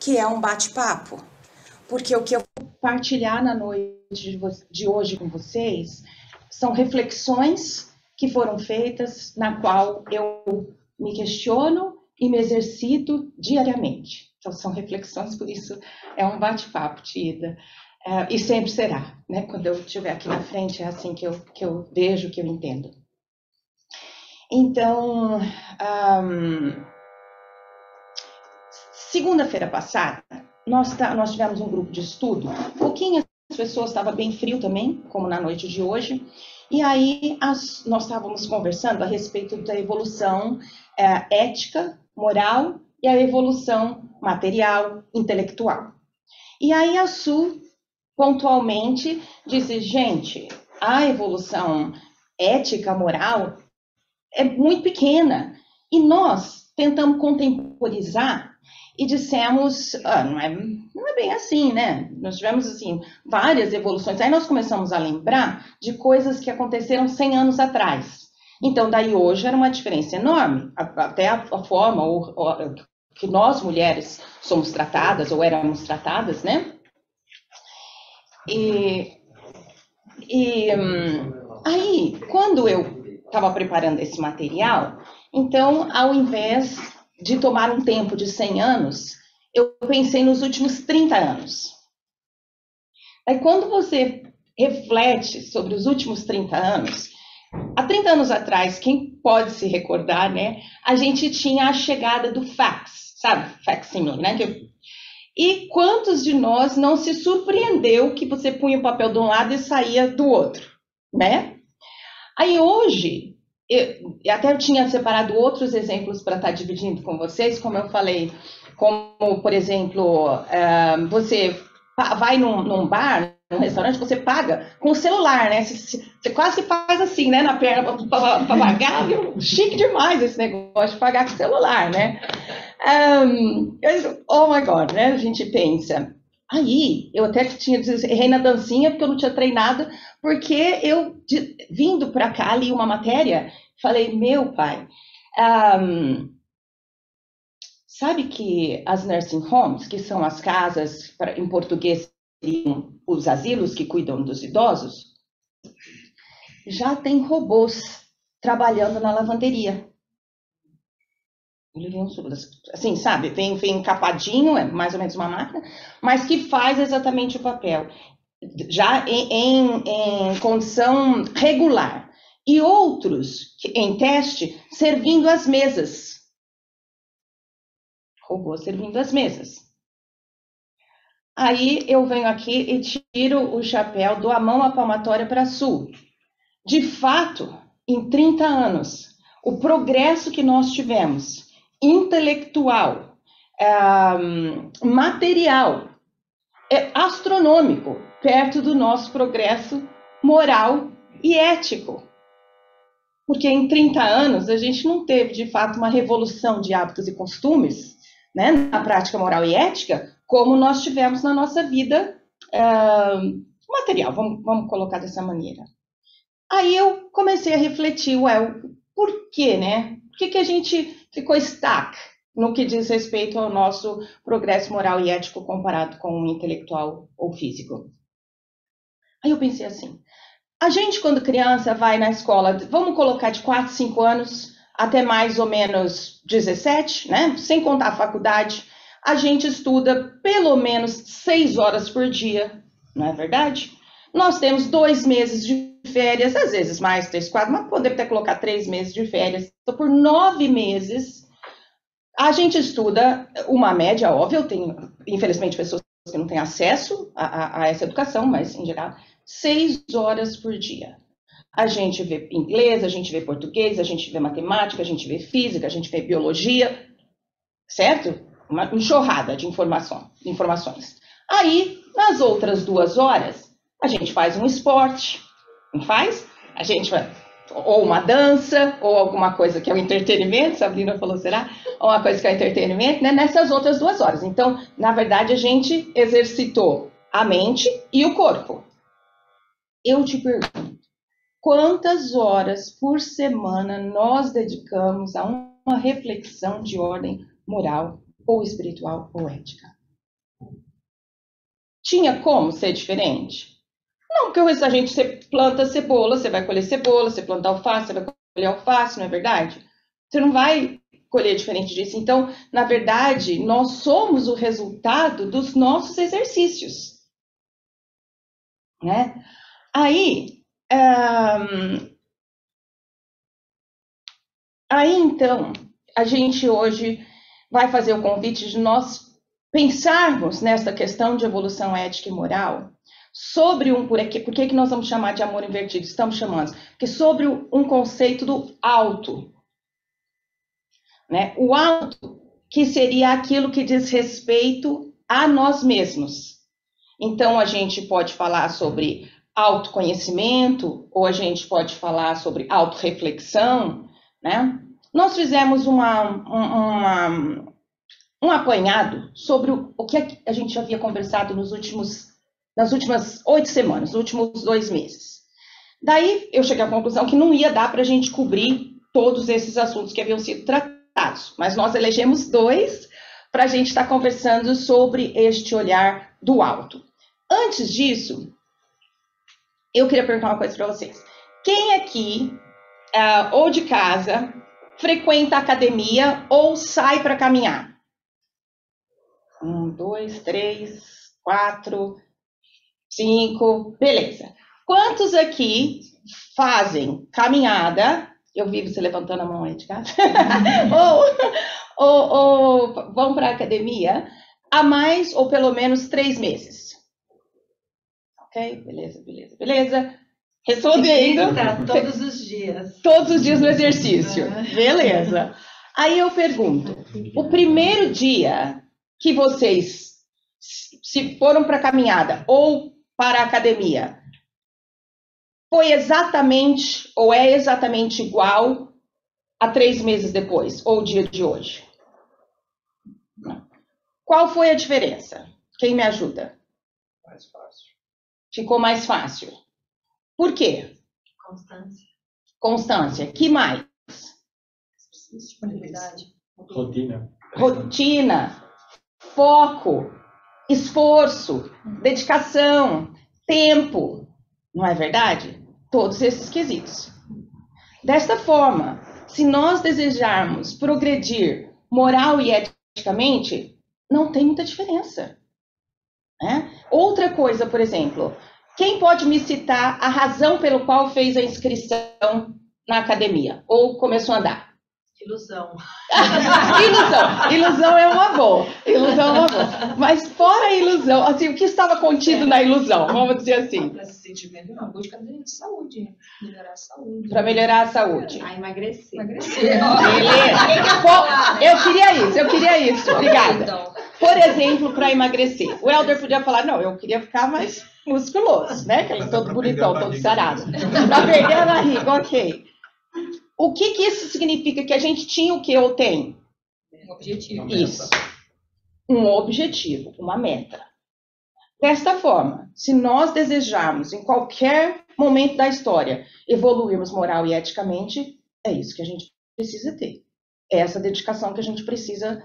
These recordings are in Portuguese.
que é um bate-papo. Porque o que eu vou compartilhar na noite de hoje com vocês são reflexões que foram feitas, na qual eu me questiono e me exercito diariamente. Então, são reflexões, por isso é um bate-papo, Tida. E sempre será, né? Quando eu estiver aqui na frente, é assim que eu vejo, que eu entendo. Então, segunda-feira passada, nós tivemos um grupo de estudo, pouquinhas pessoas, estava bem frio também, como na noite de hoje, e aí nós estávamos conversando a respeito da evolução ética, moral e a evolução material, intelectual. E aí a Su, pontualmente, disse, gente, a evolução ética, moral é muito pequena, e nós tentamos contemporizar e dissemos, não é bem assim, né? Nós tivemos, assim, várias evoluções. Aí nós começamos a lembrar de coisas que aconteceram 100 anos atrás. Então, daí hoje era uma diferença enorme. Até a forma que nós, mulheres, somos tratadas, ou éramos tratadas, né? Aí, quando eu estava preparando esse material, então, ao invés de tomar um tempo de 100 anos, eu pensei nos últimos 30 anos. Aí, quando você reflete sobre os últimos 30 anos, há 30 anos atrás, quem pode se recordar, né? A gente tinha a chegada do fax, sabe? Facsimile, né? E quantos de nós não se surpreendeu que você punha o papel de um lado e saía do outro, né? Aí hoje, eu tinha separado outros exemplos para estar dividindo com vocês, como eu falei, como, por exemplo, você vai num bar, num restaurante, você paga com o celular, né? Você quase faz assim, né, na perna para pagar, chique demais esse negócio de pagar com o celular, né? Oh my God, né? A gente pensa. Aí, eu até errei na dancinha, porque eu não tinha treinado, porque eu, vindo para cá, li uma matéria, falei, meu pai, sabe que as nursing homes, que são as casas, em português, os asilos que cuidam dos idosos, já tem robôs trabalhando na lavanderia. Assim, sabe, vem encapadinho, é mais ou menos uma máquina, mas que faz exatamente o papel, já em condição regular. E outros, em teste, servindo as mesas. Robô servindo as mesas. Aí eu venho aqui e tiro o chapéu, dou a mão à palmatória para a Su. De fato, em 30 anos, o progresso que nós tivemos, intelectual, material, é astronômico, perto do nosso progresso moral e ético. Porque em 30 anos a gente não teve, de fato, uma revolução de hábitos e costumes, né, na prática moral e ética, como nós tivemos na nossa vida material, vamos colocar dessa maneira. Aí eu comecei a refletir, por quê, né? Por que a gente ficou stuck no que diz respeito ao nosso progresso moral e ético comparado com o intelectual ou físico? Aí eu pensei assim, a gente quando criança vai na escola, vamos colocar de 4, 5 anos até mais ou menos 17, né? Sem contar a faculdade, a gente estuda pelo menos 6 horas por dia, não é verdade? Nós temos 2 meses de férias, às vezes mais, 3, 4, mas podemos até colocar 3 meses de férias. Então, por 9 meses, a gente estuda uma média, óbvio, eu tenho, infelizmente, pessoas que não têm acesso a essa educação, mas, em geral, 6 horas por dia. A gente vê inglês, a gente vê português, a gente vê matemática, a gente vê física, a gente vê biologia, certo? Uma enxurrada de informações. Aí, nas outras 2 horas, a gente faz um esporte, não faz? A gente vai, ou uma dança, ou alguma coisa que é o entretenimento, Sabrina falou, será? Ou uma coisa que é o entretenimento, né? Nessas outras 2 horas. Então, na verdade, a gente exercitou a mente e o corpo. Eu te pergunto, quantas horas por semana nós dedicamos a uma reflexão de ordem moral, ou espiritual, ou ética? Tinha como ser diferente? Não, porque a gente planta cebola, você vai colher cebola, você planta alface, você vai colher alface, não é verdade? Você não vai colher diferente disso. Então, na verdade, nós somos o resultado dos nossos exercícios, né? Aí, então, a gente hoje vai fazer o convite de nós pensarmos nessa questão de evolução ética e moral sobre por que nós vamos chamar de amor invertido? Estamos chamando, porque sobre um conceito do auto, né? O auto, que seria aquilo que diz respeito a nós mesmos. Então, a gente pode falar sobre autoconhecimento, ou a gente pode falar sobre autorreflexão, né? Nós fizemos um apanhado sobre o que a gente já havia conversado nas últimas 8 semanas, nos últimos 2 meses. Daí eu cheguei à conclusão que não ia dar para a gente cobrir todos esses assuntos que haviam sido tratados, mas nós elegemos 2 para a gente estar conversando sobre este olhar do alto. Antes disso, eu queria perguntar uma coisa para vocês. Quem aqui, ou de casa, frequenta a academia ou sai para caminhar? 1, 2, 3, 4, 5, beleza. Quantos aqui fazem caminhada? Eu vi você levantando a mão aí de casa. ou vão para a academia há mais ou pelo menos 3 meses. Ok? Beleza. Respondendo. Todos os dias. Todos os dias no exercício. Beleza. Aí eu pergunto, o primeiro dia que vocês se foram para a caminhada ou para a academia, foi exatamente ou é exatamente igual a 3 meses depois, ou o dia de hoje? Qual foi a diferença? Quem me ajuda? Mais fácil. Ficou mais fácil. Por quê? Constância. Que mais? Disponibilidade. Rotina. Foco. Esforço. Dedicação. Tempo. Não é verdade? Todos esses quesitos. Desta forma, se nós desejarmos progredir moral e eticamente, não tem muita diferença, né? Outra coisa, por exemplo, quem pode me citar a razão pelo qual fez a inscrição na academia ou começou a andar? Ilusão. Ilusão é uma boa. Mas fora a ilusão, assim, o que estava contido na ilusão? Vamos dizer assim. Para se sentir melhor, busca de saúde, melhorar a saúde. Para melhorar a saúde. A emagrecer. Beleza. Eu queria isso. Obrigada. Então. Por exemplo, para emagrecer. O Helder podia falar, não, eu queria ficar mais musculoso, né? Que ele é todo bonitão, todo sarado. Para perder a barriga, ok. O que isso significa? Que a gente tinha o que ou tem? Um objetivo. Isso. Um objetivo, uma meta. Desta forma, se nós desejarmos, em qualquer momento da história, evoluirmos moral e eticamente, é isso que a gente precisa ter. É essa dedicação que a gente precisa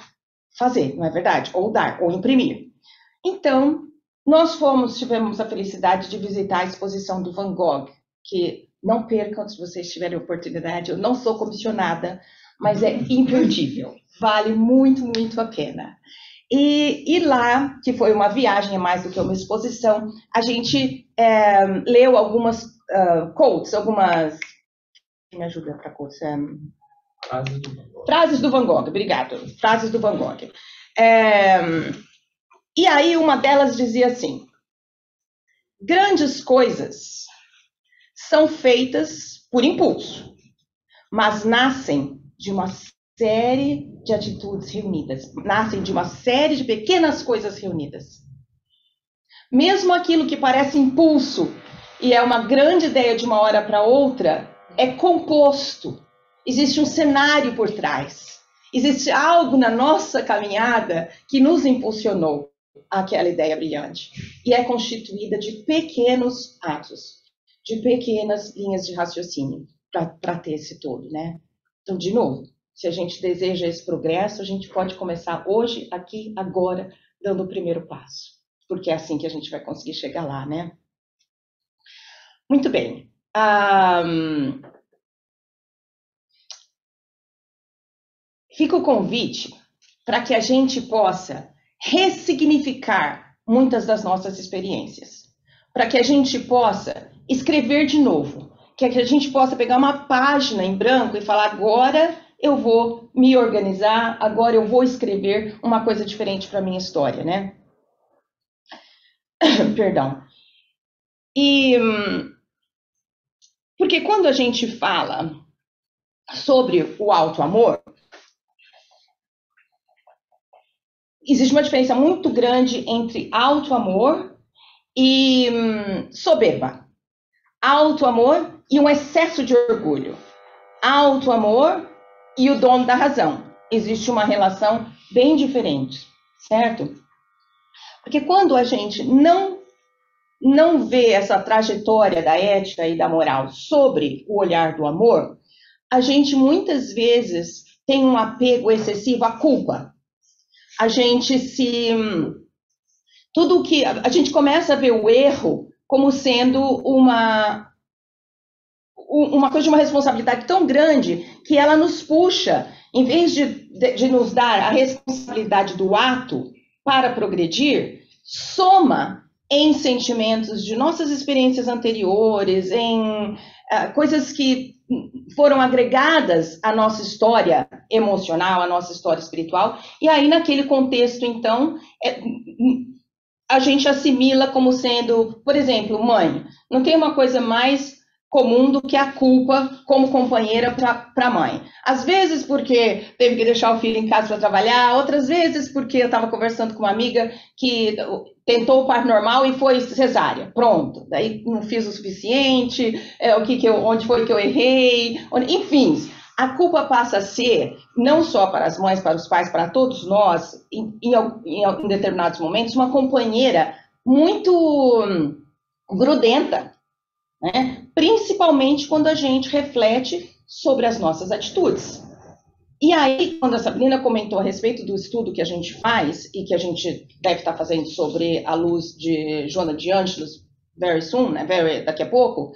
fazer, não é verdade? Ou dar, ou imprimir. Então, nós tivemos a felicidade de visitar a exposição do Van Gogh, que não percam se vocês tiverem oportunidade. Eu não sou comissionada, mas é imperdível. Vale muito, muito a pena. E lá, que foi uma viagem mais do que uma exposição, a gente leu algumas quotes, algumas... Me ajuda para quotes? Frases do Van Gogh, obrigado. Frases do Van Gogh. E aí uma delas dizia assim: grandes coisas são feitas por impulso, mas nascem de uma série de atitudes reunidas, nascem de uma série de pequenas coisas reunidas. Mesmo aquilo que parece impulso e é uma grande ideia de uma hora para outra, é composto. Existe um cenário por trás. Existe algo na nossa caminhada que nos impulsionou àquela ideia brilhante. E é constituída de pequenos atos, de pequenas linhas de raciocínio para ter esse todo, né? Então, de novo, se a gente deseja esse progresso, a gente pode começar hoje, aqui, agora, dando o primeiro passo. porque é assim que a gente vai conseguir chegar lá, né? Muito bem. Fica o convite para que a gente possa ressignificar muitas das nossas experiências, para que a gente possa escrever de novo, que a gente possa pegar uma página em branco e falar: agora eu vou me organizar, agora eu vou escrever uma coisa diferente para a minha história, né? Perdão. E porque quando a gente fala sobre o auto-amor, existe uma diferença muito grande entre auto-amor e soberba. Auto-amor e um excesso de orgulho. Auto-amor e o dono da razão. Existe uma relação bem diferente, certo? Porque quando a gente não vê essa trajetória da ética e da moral sobre o olhar do amor, a gente muitas vezes tem um apego excessivo à culpa. A gente tudo que a gente começa a ver o erro como sendo uma coisa de uma responsabilidade tão grande que ela nos puxa, em vez de nos dar a responsabilidade do ato para progredir, soma em sentimentos de nossas experiências anteriores, em coisas que foram agregadas à nossa história emocional, à nossa história espiritual, e aí naquele contexto, então, a gente assimila como sendo, por exemplo, mãe. Não tem uma coisa mais comum do que a culpa como companheira para a mãe. Às vezes porque teve que deixar o filho em casa para trabalhar, outras vezes porque eu estava conversando com uma amiga que tentou o parto normal e foi cesárea. Pronto, daí não fiz o suficiente, onde foi que eu errei, enfim. A culpa passa a ser, não só para as mães, para os pais, para todos nós, em determinados momentos, uma companheira muito grudenta, né? Principalmente quando a gente reflete sobre as nossas atitudes. E aí, quando a Sabrina comentou a respeito do estudo que a gente faz e que a gente deve estar fazendo sobre a luz de Joana de Ângelos, very soon, né? Daqui a pouco,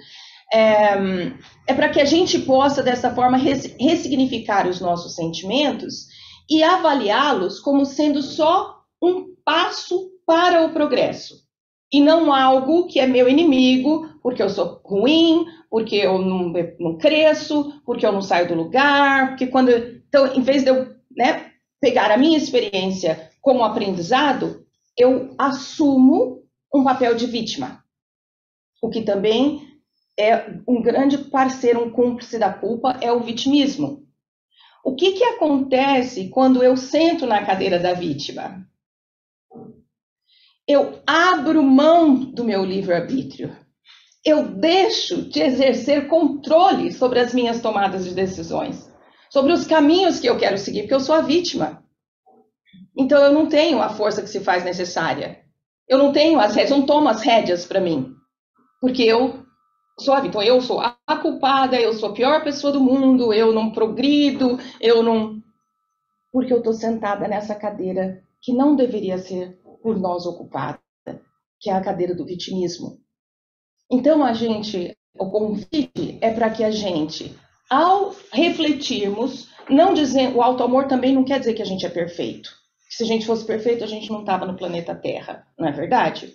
é para que a gente possa, dessa forma, ressignificar os nossos sentimentos e avaliá-los como sendo só um passo para o progresso. E não algo que é meu inimigo, porque eu sou ruim, porque eu não cresço, porque eu não saio do lugar, porque então, em vez de eu pegar a minha experiência como aprendizado, eu assumo um papel de vítima. O que também é um grande parceiro, um cúmplice da culpa, é o vitimismo. O que acontece quando eu sento na cadeira da vítima? Eu abro mão do meu livre-arbítrio. Eu deixo de exercer controle sobre as minhas tomadas de decisões, sobre os caminhos que eu quero seguir, porque eu sou a vítima. Então eu não tenho a força que se faz necessária. Eu não tenho as rédeas, eu não tomo as rédeas para mim, porque eu sou a vítima. Então eu sou a culpada, eu sou a pior pessoa do mundo, eu não progrido, porque eu estou sentada nessa cadeira que não deveria ser por nós ocupada, que é a cadeira do vitimismo. Então, o convite é para que a gente, ao refletirmos, não dizer, o auto-amor também não quer dizer que a gente é perfeito. Se a gente fosse perfeito, a gente não estava no planeta Terra, não é verdade?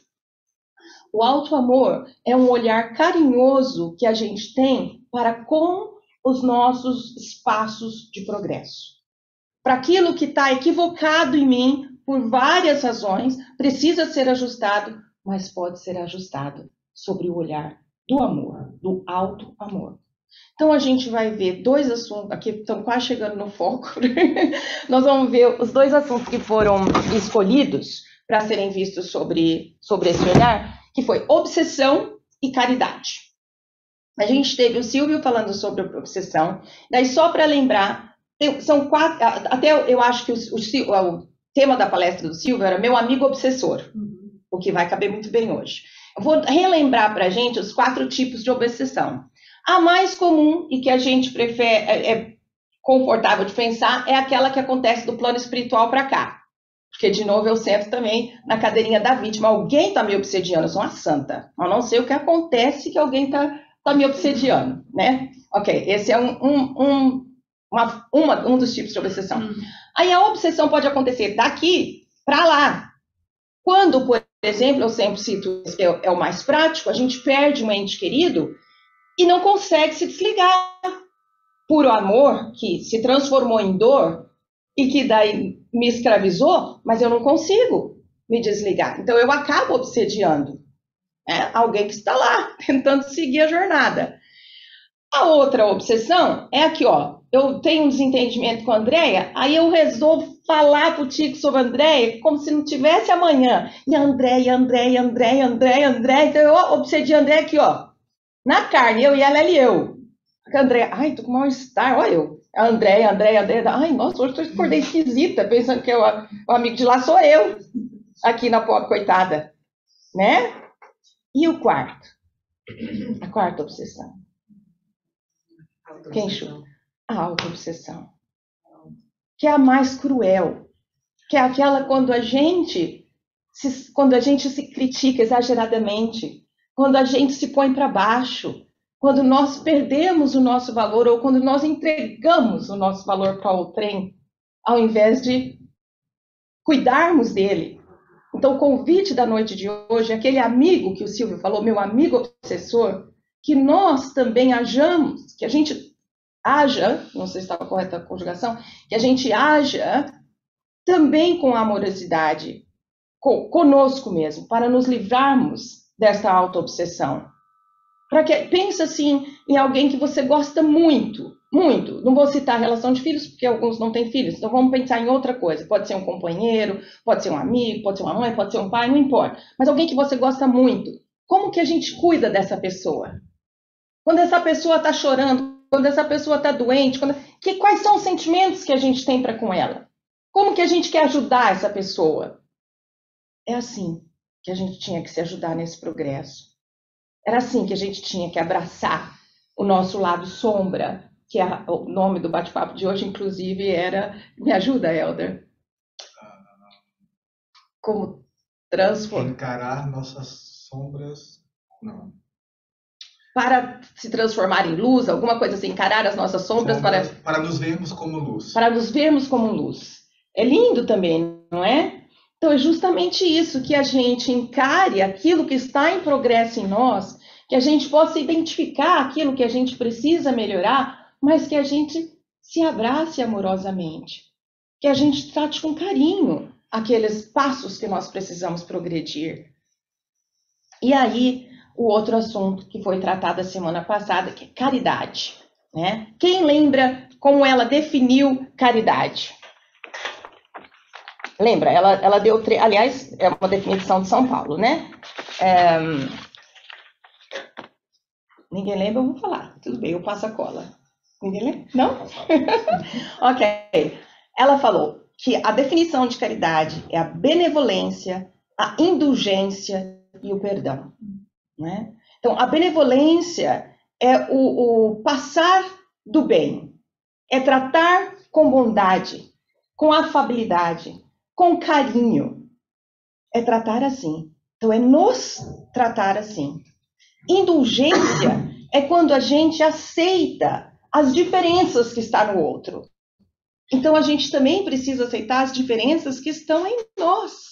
O auto-amor é um olhar carinhoso que a gente tem para com os nossos espaços de progresso. Para aquilo que está equivocado em mim, por várias razões, precisa ser ajustado, mas pode ser ajustado sobre o olhar do amor, do auto-amor. Então a gente vai ver dois assuntos, aqui estamos quase chegando no foco, nós vamos ver os dois assuntos que foram escolhidos para serem vistos sobre esse olhar, que foi obsessão e caridade. A gente teve o Silvio falando sobre obsessão, daí só para lembrar, são 4, até eu acho que o tema da palestra do Silvio era meu amigo obsessor, o que vai caber muito bem hoje. Eu vou relembrar para a gente os 4 tipos de obsessão. A mais comum e que a gente prefere, é confortável de pensar, é aquela que acontece do plano espiritual para cá. Porque, de novo, eu sento também na cadeirinha da vítima. Alguém está me obsediando, eu sou uma santa. Eu não sei o que acontece que alguém está me obsediando, né? Ok, esse é um dos tipos de obsessão. Aí a obsessão pode acontecer daqui para lá. Quando, por exemplo, eu sempre cito, é o mais prático, a gente perde um ente querido e não consegue se desligar. Puro amor, que se transformou em dor e que daí me escravizou, mas eu não consigo me desligar. Então eu acabo obsediando, né? Alguém que está lá tentando seguir a jornada. A outra obsessão é aqui, ó. Eu tenho um desentendimento com a Andréia, aí eu resolvo falar pro Tico sobre a Andréia como se não tivesse amanhã. E a Andréia. Então eu obsedi a Andréia aqui, ó. Na carne, eu e ela e eu. A Andréia, ai, tô com mal-estar, olha eu. A Andréia. Ai, nossa, hoje eu acordei esquisita, pensando que o amigo de lá sou eu. Aqui na pobre coitada. Né? E o quarto? A quarta obsessão. Quem chuta? A auto-obsessão. Que é a mais cruel. Que é aquela quando a gente se critica exageradamente, quando a gente se põe para baixo, quando nós perdemos o nosso valor ou quando nós entregamos o nosso valor para outrem, ao invés de cuidarmos dele. Então, o convite da noite de hoje é aquele amigo que o Silvio falou, meu amigo obsessor, que nós também hajamos, que a gente haja, não sei se estava correta a conjugação, que a gente haja também com amorosidade, conosco mesmo, para nos livrarmos dessa auto-obsessão. Pensa assim em alguém que você gosta muito, muito. Não vou citar a relação de filhos, porque alguns não têm filhos, então vamos pensar em outra coisa. Pode ser um companheiro, pode ser um amigo, pode ser uma mãe, pode ser um pai, não importa. Mas alguém que você gosta muito. Como que a gente cuida dessa pessoa? Quando essa pessoa está chorando, quando essa pessoa está doente, quais são os sentimentos que a gente tem para com ela? Como que a gente quer ajudar essa pessoa? É assim que a gente tinha que se ajudar nesse progresso. Era assim que a gente tinha que abraçar o nosso lado sombra, que o nome do bate-papo de hoje, inclusive, era... Me ajuda, Helder? Como transformar... Encarar nossas sombras... Não. Para se transformar em luz, alguma coisa assim, encarar as nossas sombras para nos vermos como luz. Para nos vermos como luz. É lindo também, não é? Então é justamente isso, que a gente encare aquilo que está em progresso em nós, que a gente possa identificar aquilo que a gente precisa melhorar, mas que a gente se abrace amorosamente, que a gente trate com carinho aqueles passos que nós precisamos progredir. E aí, o outro assunto que foi tratado a semana passada, que é caridade, né? Quem lembra como ela definiu caridade? Lembra? Ela deu... Aliás, é uma definição de São Paulo, né? Ninguém lembra? Eu vou falar. Tudo bem, eu passo a cola. Ninguém lembra? Não? Ok. Ela falou que a definição de caridade é a benevolência, a indulgência e o perdão. Né? Então, a benevolência é o passar do bem, é tratar com bondade, com afabilidade, com carinho, é tratar assim. Então, é nos tratar assim. Indulgência é quando a gente aceita as diferenças que está no outro. Então, a gente também precisa aceitar as diferenças que estão em nós.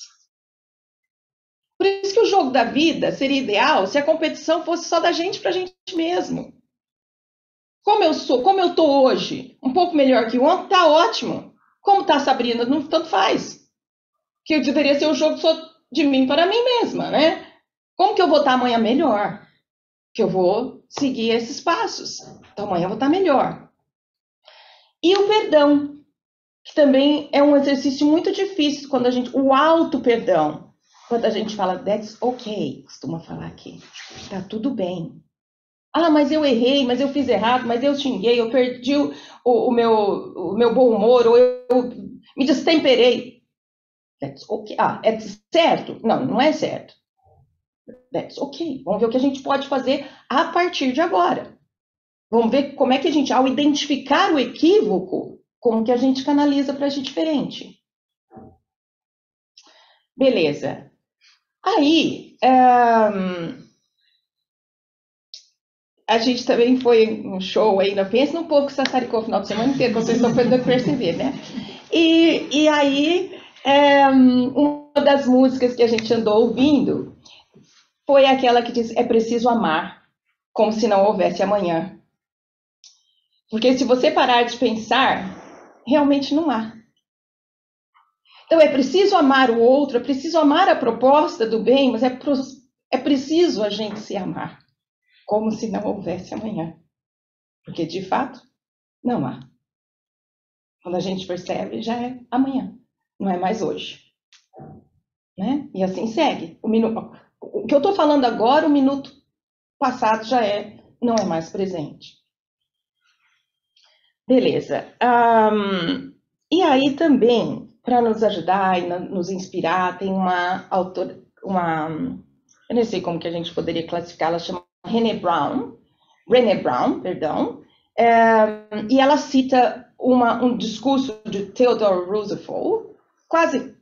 Por isso que o jogo da vida seria ideal se a competição fosse só da gente para a gente mesmo. Como eu estou hoje, um pouco melhor que ontem, tá ótimo. Como tá a Sabrina, não tanto faz. Que deveria ser um jogo só de mim para mim mesma, né? Como que eu vou estar amanhã melhor? Que eu vou seguir esses passos. Então amanhã eu vou estar melhor. E o perdão, que também é um exercício muito difícil quando o auto-perdão. Quando a gente fala, that's okay, costuma falar aqui, tá tudo bem. Ah, mas eu errei, mas eu fiz errado, mas eu xinguei, eu perdi o meu bom humor, ou eu me destemperei. That's okay. Ah, é certo? Não, não é certo. That's okay. Vamos ver o que a gente pode fazer a partir de agora. Vamos ver como é que a gente, ao identificar o equívoco, como que a gente canaliza para agir diferente. Beleza. Aí, a gente também foi um show aí, pensa no povo que sassaricou o final de semana inteiro, que vocês estão podendo perceber, né? E aí, uma das músicas que a gente andou ouvindo foi aquela que diz: é preciso amar, como se não houvesse amanhã. Porque se você parar de pensar, realmente não há. Então é preciso amar o outro, é preciso amar a proposta do bem, mas é preciso a gente se amar, como se não houvesse amanhã. Porque, de fato, não há. Quando a gente percebe, já é amanhã, não é mais hoje. Né? E assim segue. O que eu estou falando agora, o minuto passado não é mais presente. Beleza. E aí também, para nos ajudar e nos inspirar, tem uma autora, eu não sei como que a gente poderia classificá-la, chama Brené Brown, perdão, e ela cita um discurso de Theodore Roosevelt, quase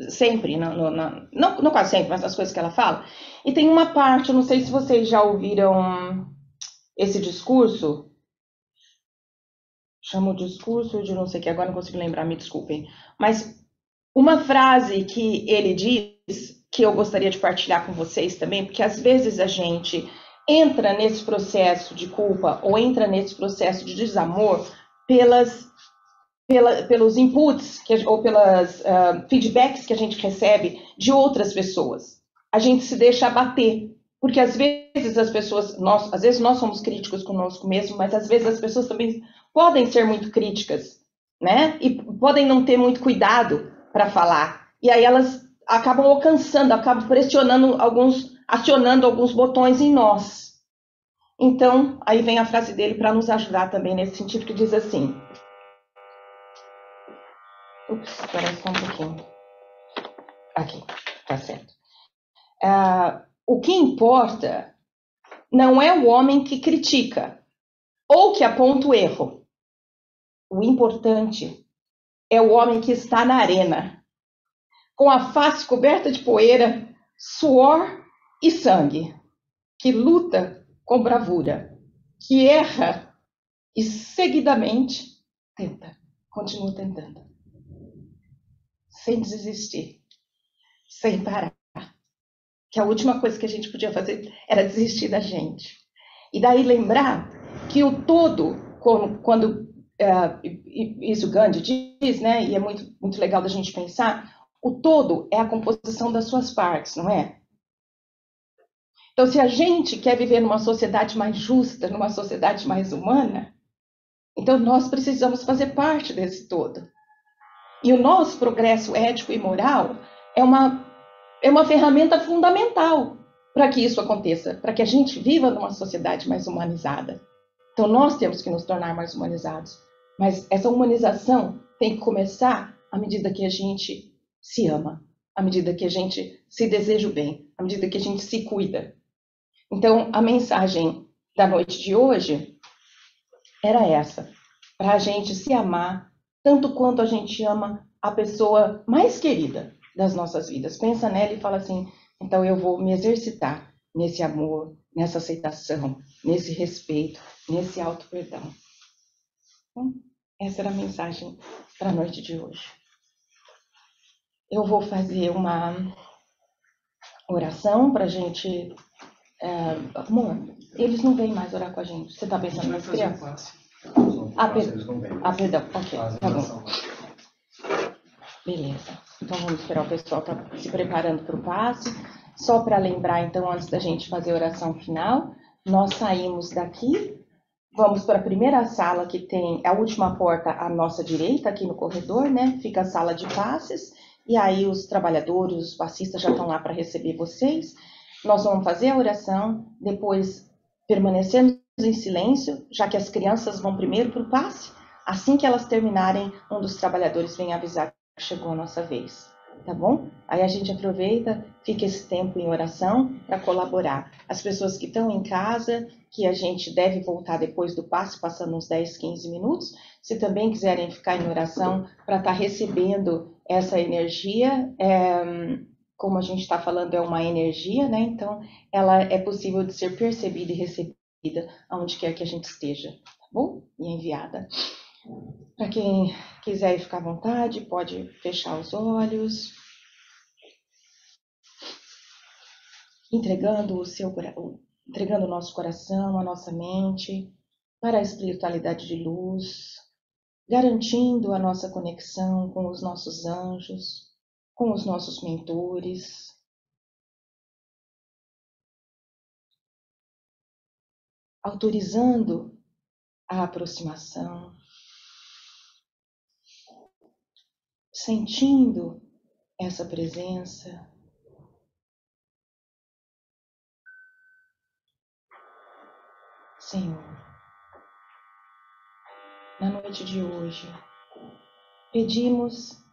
sempre, não quase sempre, mas nas coisas que ela fala, e tem uma parte, eu não sei se vocês já ouviram esse discurso, chama o discurso de não sei o que, agora não consigo lembrar, me desculpem, mas uma frase que ele diz, que eu gostaria de partilhar com vocês também, porque às vezes a gente entra nesse processo de culpa ou entra nesse processo de desamor pelos inputs ou pelas feedbacks que a gente recebe de outras pessoas. A gente se deixa abater, porque às vezes às vezes nós somos críticos conosco mesmo, mas às vezes as pessoas também podem ser muito críticas, né? E podem não ter muito cuidado para falar. E aí elas acabam acabam pressionando acionando alguns botões em nós. Então, aí vem a frase dele para nos ajudar também nesse sentido, que diz assim: espera só um pouquinho. Aqui, tá certo. O que importa não é o homem que critica ou que aponta o erro. O importante é o homem que está na arena, com a face coberta de poeira, suor e sangue, que luta com bravura, que erra e seguidamente continua tentando, sem desistir, sem parar. Que a última coisa que a gente podia fazer era desistir da gente. E daí lembrar que o todo, quando isso Gandhi diz, né, e é muito, muito legal da gente pensar, o todo é a composição das suas partes, não é? Então, se a gente quer viver numa sociedade mais justa, numa sociedade mais humana, então nós precisamos fazer parte desse todo. E o nosso progresso ético e moral é uma ferramenta fundamental para que isso aconteça, para que a gente viva numa sociedade mais humanizada. Então, nós temos que nos tornar mais humanizados. Mas essa humanização tem que começar à medida que a gente se ama, à medida que a gente se deseja o bem, à medida que a gente se cuida. Então, a mensagem da noite de hoje era essa, para a gente se amar tanto quanto a gente ama a pessoa mais querida das nossas vidas. Pensa nela e fala assim: então eu vou me exercitar nesse amor, nessa aceitação, nesse respeito, nesse auto-perdão. Então, essa era a mensagem para a noite de hoje. Eu vou fazer uma oração para a gente... amor, eles não vêm mais orar com a gente. Você está pensando nas crianças? Perdão. Ok, tá bom. Beleza. Então vamos esperar o pessoal tá se preparando para o passe. Só para lembrar, então, antes da gente fazer a oração final, nós saímos daqui, vamos para a primeira sala, que tem a última porta à nossa direita, aqui no corredor, né? Fica a sala de passes, e aí os trabalhadores, os passistas já estão lá para receber vocês. Nós vamos fazer a oração, depois permanecemos em silêncio, já que as crianças vão primeiro para o passe. Assim que elas terminarem, um dos trabalhadores vem avisar que chegou a nossa vez, tá bom? Aí a gente aproveita, fica esse tempo em oração para colaborar. As pessoas que estão em casa, que a gente deve voltar depois do passe, passando uns 10, 15 minutos, se também quiserem ficar em oração para estar recebendo essa energia, como a gente está falando, é uma energia, né? Então, ela é possível de ser percebida e recebida aonde quer que a gente esteja, tá bom? E enviada. Para quem quiser ficar à vontade, pode fechar os olhos, entregando entregando o nosso coração, a nossa mente para a espiritualidade de luz, garantindo a nossa conexão com os nossos anjos, com os nossos mentores, autorizando a aproximação, sentindo essa presença. Senhor, na noite de hoje, pedimos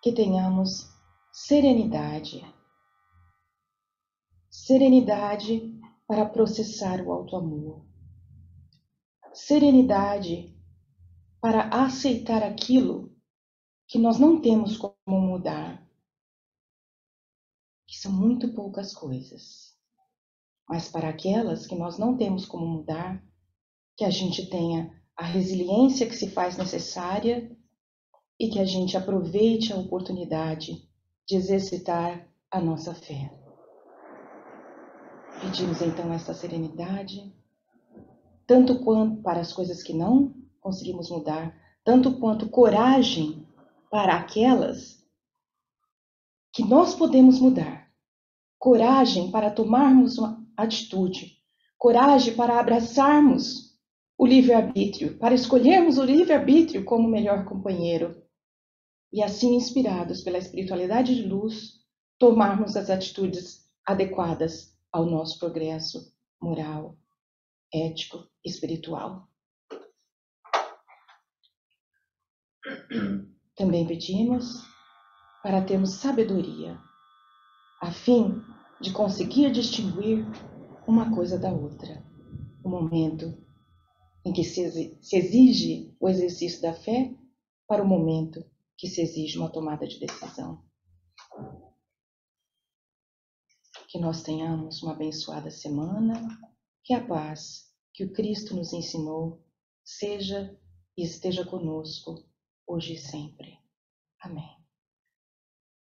que tenhamos serenidade. Serenidade para processar o auto-amor. Serenidade para aceitar aquilo que nós não temos como mudar, que são muito poucas coisas. Mas para aquelas que nós não temos como mudar, que a gente tenha a resiliência que se faz necessária e que a gente aproveite a oportunidade de exercitar a nossa fé. Pedimos então essa serenidade, tanto quanto para as coisas que não conseguimos mudar, tanto quanto coragem para aquelas que nós podemos mudar. Coragem para tomarmos uma atitude, coragem para abraçarmos o livre-arbítrio, para escolhermos o livre-arbítrio como melhor companheiro e assim, inspirados pela espiritualidade de luz, tomarmos as atitudes adequadas ao nosso progresso moral, ético e espiritual. Também pedimos para termos sabedoria, a fim de conseguir distinguir uma coisa da outra. O momento em que se exige o exercício da fé para o momento que se exige uma tomada de decisão. Que nós tenhamos uma abençoada semana, que a paz que o Cristo nos ensinou seja e esteja conosco hoje e sempre. Amém.